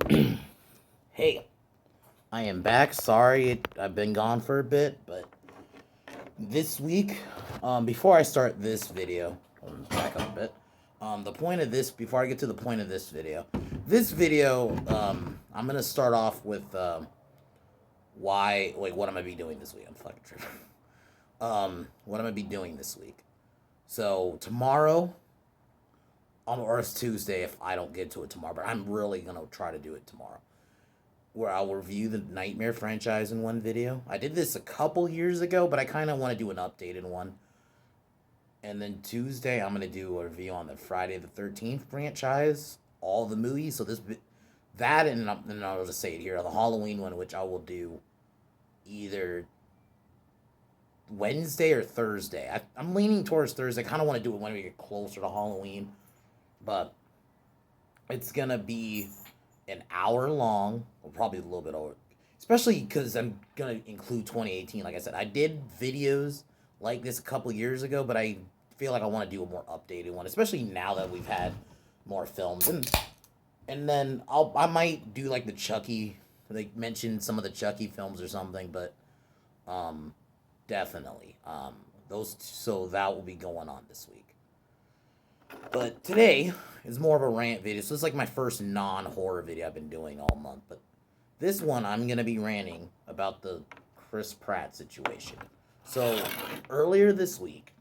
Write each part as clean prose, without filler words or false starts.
Hey, I am back. Sorry, I've been gone for a bit, but this week, before I start this video, back up a bit. The point of this, before I get to the point of this video, I'm gonna start off with what I'm gonna be doing this week. I'm fucking tripping. What I'm gonna be doing this week. So tomorrow, or it's Tuesday if I don't get to it tomorrow, but I'm really gonna try to do it tomorrow, where I'll review the Nightmare franchise in one video. I did this a couple years ago, but I kind of want to do an updated one. And then Tuesday, I'm gonna do a review on the Friday the 13th franchise, all the movies. So that, and I'll just say it here, the Halloween one, which I will do either Wednesday or Thursday. I'm leaning towards Thursday. I kind of want to do it when we get closer to Halloween, but it's gonna be an hour long, or probably a little bit over. Especially because I'm gonna include 2018. Like I said, I did videos like this a couple years ago, but I feel like I want to do a more updated one, especially now that we've had more films. And then I might do like the Chucky, like mention some of the Chucky films or something, but um definitely those. So that will be going on this week. But today is more of a rant video. So it's like my first non-horror video I've been doing all month. But this one, I'm going to be ranting about the Chris Pratt situation. So earlier this week,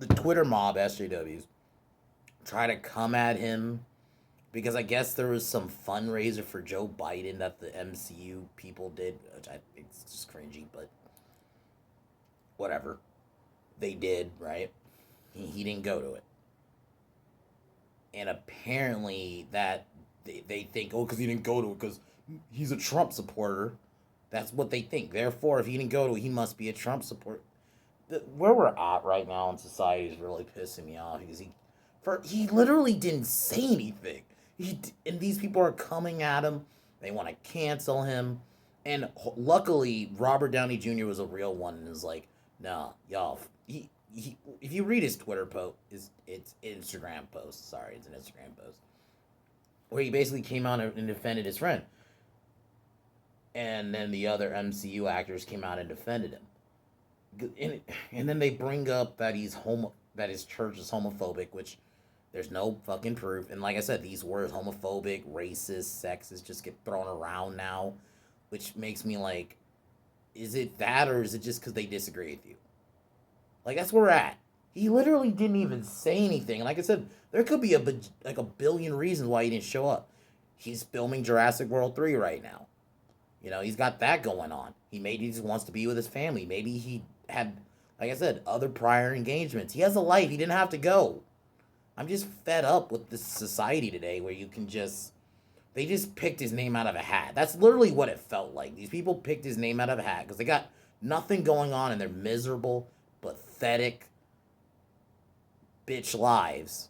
the Twitter mob, SJWs, tried to come at him because I guess there was some fundraiser for Joe Biden that the MCU people did, which I think is just cringy, but whatever. They did, right? He didn't go to it. And apparently that they think, oh, because he didn't go to it because he's a Trump supporter. That's what they think. Therefore, if he didn't go to it, he must be a Trump supporter. Where we're at right now in society is really pissing me off because he literally didn't say anything. And these people are coming at him. They want to cancel him. And luckily, Robert Downey Jr. was a real one and is like, nah, y'all. If you read his Twitter post, it's Instagram post. Sorry, it's an Instagram post where he basically came out and defended his friend, and then the other MCU actors came out and defended him. And then they bring up that that his church is homophobic, which there's no fucking proof. And like I said, these words homophobic, racist, sexist just get thrown around now, which makes me like, is it that or is it just because they disagree with you? Like that's where we're at. He literally didn't even say anything. Like I said, there could be a billion reasons why he didn't show up. He's filming Jurassic World 3 right now. You know, he's got that going on. He just wants to be with his family. Maybe he had, like I said, other prior engagements. He has a life. He didn't have to go. I'm just fed up with this society today where you can just they just picked his name out of a hat. That's literally what it felt like. These people picked his name out of a hat because they got nothing going on and they're miserable, pathetic bitch lives.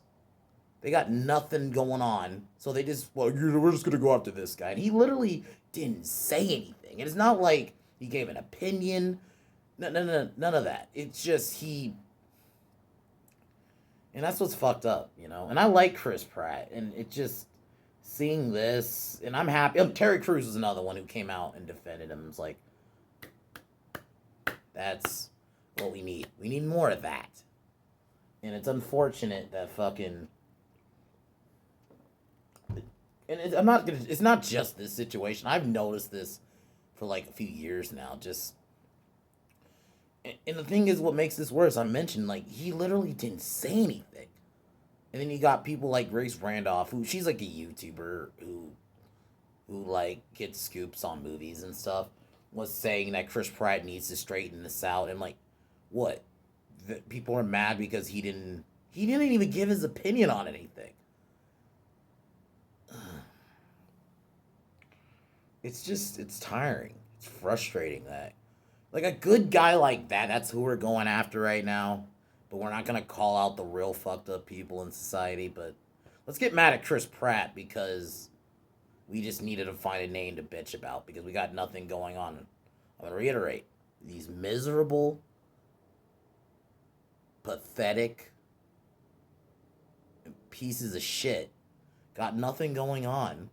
They got nothing going on, so they just we're just gonna go after this guy. And he literally didn't say anything. It's not like he gave an opinion. No, none of that. It's just and that's what's fucked up, you know. And I like Chris Pratt, and it just seeing this, and I'm happy. Terry Crews was another one who came out and defended him. It's like that's what we need. We need more of that. And it's unfortunate that fucking I'm not gonna. It's not just this situation. I've noticed this for like a few years now. Just and the thing is, what makes this worse? I mentioned like he literally didn't say anything, and then you got people like Grace Randolph, who she's like a YouTuber who like gets scoops on movies and stuff, was saying that Chris Pratt needs to straighten this out, and like, what? People are mad because he didn't even give his opinion on anything. It's tiring. It's frustrating that like a good guy like that, that's who we're going after right now. But we're not gonna call out the real fucked up people in society. But let's get mad at Chris Pratt because we just needed to find a name to bitch about because we got nothing going on. I'm gonna reiterate: these miserable, pathetic pieces of shit got nothing going on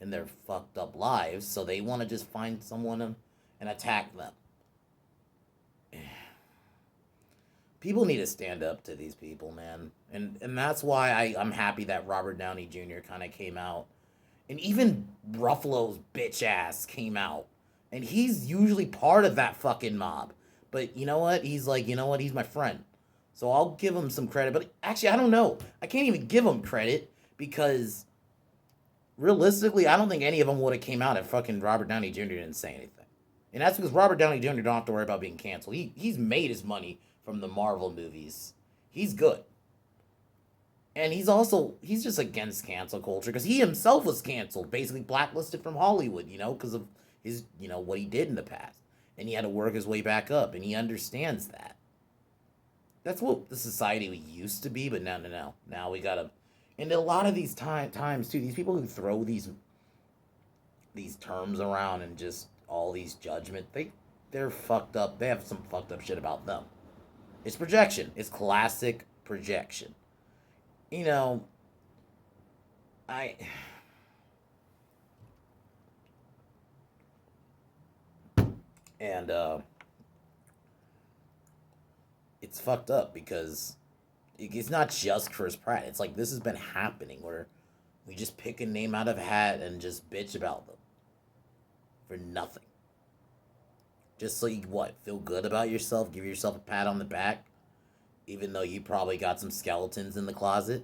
in their fucked up lives, so they want to just find someone and attack them. People need to stand up to these people, man. And that's why I'm happy that Robert Downey Jr. kind of came out. And even Ruffalo's bitch ass came out. And he's usually part of that fucking mob. But you know what? He's like, you know what? He's my friend. So I'll give him some credit. But actually, I don't know. I can't even give him credit because realistically, I don't think any of them would have came out if fucking Robert Downey Jr. didn't say anything. And that's because Robert Downey Jr. don't have to worry about being canceled. He's made his money from the Marvel movies. He's good. And he's just against cancel culture because he himself was canceled, basically blacklisted from Hollywood, because of his, what he did in the past. And he had to work his way back up, and he understands that. That's what the society we used to be, but no. Now we gotta, and a lot of these times too, these people who throw these terms around and just all these judgment, they're fucked up. They have some fucked up shit about them. It's projection. It's classic projection. I and it's fucked up because it's not just Chris Pratt. It's like this has been happening where we just pick a name out of a hat and just bitch about them for nothing. Just so you feel good about yourself, give yourself a pat on the back, even though you probably got some skeletons in the closet.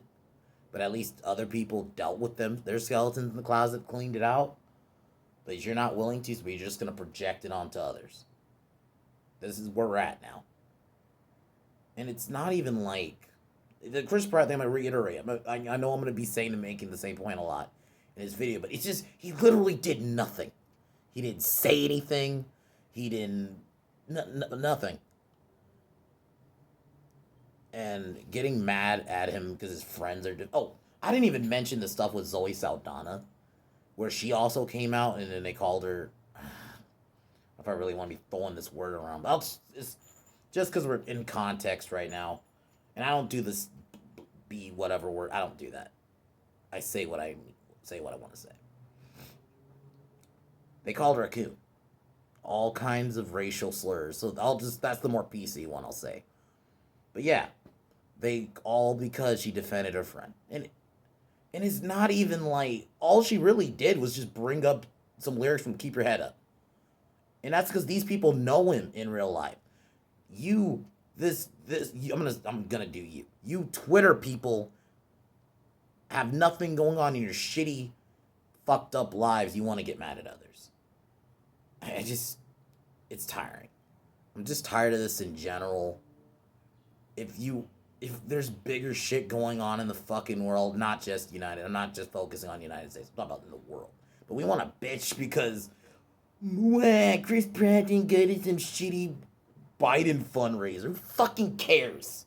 But at least other people dealt with their skeletons in the closet, cleaned it out. But you're not willing to, so you're just going to project it onto others. This is where we're at now. And it's not even like... The Chris Pratt thing, I'm going to reiterate. I know I'm going to be saying and making the same point a lot in his video, but it's just, he literally did nothing. He didn't say anything. He didn't... nothing. And getting mad at him because his friends are... I didn't even mention the stuff with Zoe Saldana, where she also came out and then they called her... if I really want to be throwing this word around, but it's just because we're in context right now, and I don't do this be whatever word. I don't do that. I say what I want to say. They called her a coon. All kinds of racial slurs. So that's the more PC one I'll say. But yeah, they all because she defended her friend. And it's not even like, all she really did was just bring up some lyrics from Keep Your Head Up. And that's because these people know him in real life. I'm gonna do you. You Twitter people have nothing going on in your shitty, fucked up lives. You want to get mad at others. It's tiring. I'm just tired of this in general. If there's bigger shit going on in the fucking world, not just United. I'm not just focusing on the United States. I'm talking about in the world. But we want to bitch because Chris Pratt didn't get it some shitty Biden fundraiser. Who fucking cares?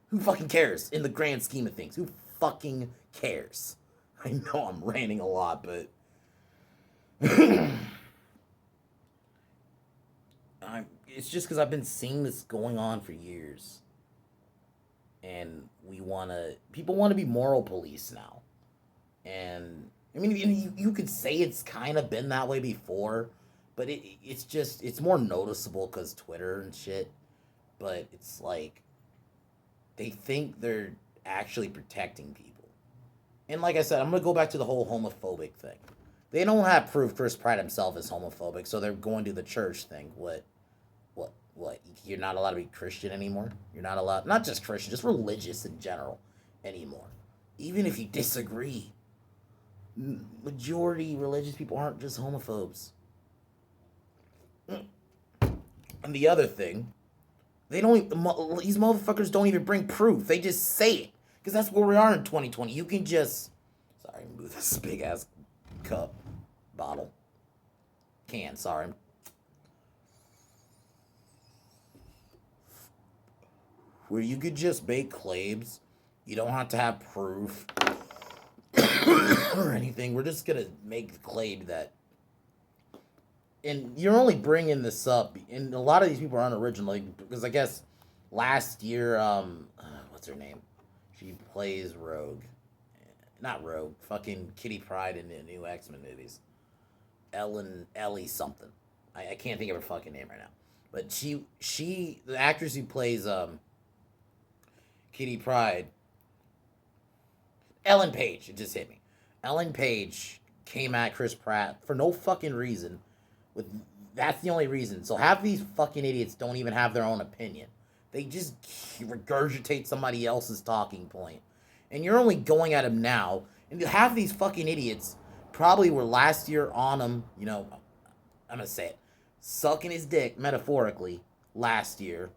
Who fucking cares in the grand scheme of things? Who fucking cares? I know I'm ranting a lot, but it's just because I've been seeing this going on for years. And people want to be moral police now. And, I mean, you could say it's kind of been that way before, but it's more noticeable because Twitter and shit. But it's like, they think they're actually protecting people. And like I said, I'm going to go back to the whole homophobic thing. They don't have proof Chris Pratt himself is homophobic, so they're going to the church thing. What? You're not allowed to be Christian anymore? You're not allowed, not just Christian, just religious in general anymore. Even if you disagree, majority religious people aren't just homophobes. And the other thing, these motherfuckers don't even bring proof. They just say it. Because that's where we are in 2020. You can just, sorry, move this big ass cup, bottle, can, sorry. Where you could just make claims. You don't have to have proof or anything. We're just going to make the claim that, and you're only bringing this up, and a lot of these people are unoriginal, because I guess last year, what's her name? She plays Rogue. not Rogue, fucking Kitty Pryde in the new X-Men movies. Ellie something. I can't think of her fucking name right now. But the actress who plays Kitty Pryde, Ellen Page, it just hit me. Ellen Page came at Chris Pratt for no fucking reason. With That's the only reason. So half these fucking idiots don't even have their own opinion. They just regurgitate somebody else's talking point. And you're only going at him now. And half these fucking idiots probably were last year on him, I'm going to say it, sucking his dick, metaphorically, last year.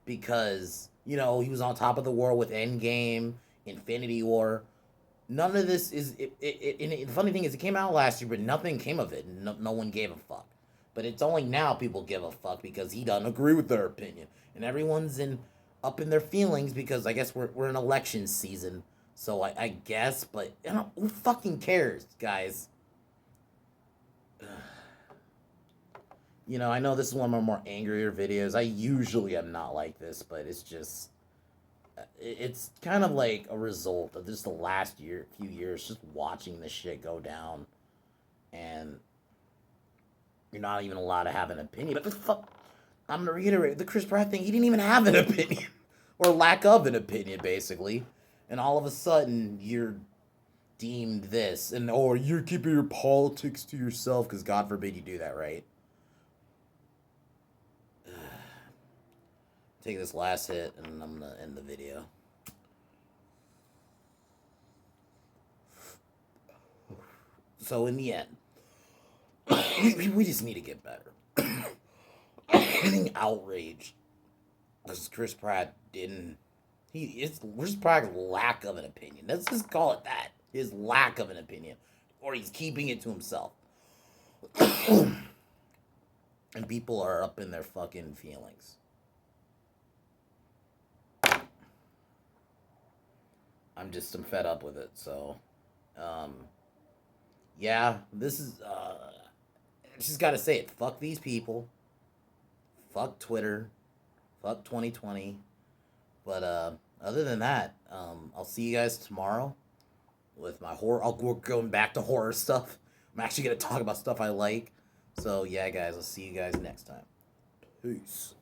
Because, he was on top of the world with Endgame, Infinity War. None of this is... the funny thing is, it came out last year, but nothing came of it. No one gave a fuck. But it's only now people give a fuck because he doesn't agree with their opinion. And everyone's up in their feelings because I guess we're in election season. So I guess, but who fucking cares, guys? I know this is one of my more angrier videos. I usually am not like this, but it's just... It's kind of like a result of just the last few years, just watching this shit go down. And... you're not even allowed to have an opinion. But the fuck... I'm going to reiterate, the Chris Pratt thing, he didn't even have an opinion. Or lack of an opinion, basically. And all of a sudden, you're deemed this. And, you're keeping your politics to yourself, because God forbid you do that, right? Take this last hit, and I'm going to end the video. So, in the end, we just need to get better. I'm getting outraged because Chris Pratt it's Chris Pratt's lack of an opinion. Let's just call it that. His lack of an opinion. Or he's keeping it to himself. And people are up in their fucking feelings. I'm fed up with it, so... yeah, this is... I just gotta say it. Fuck these people. Fuck Twitter. Fuck 2020. But other than that, I'll see you guys tomorrow with my horror. We're going back to horror stuff. I'm actually going to talk about stuff I like. So yeah, guys, I'll see you guys next time. Peace.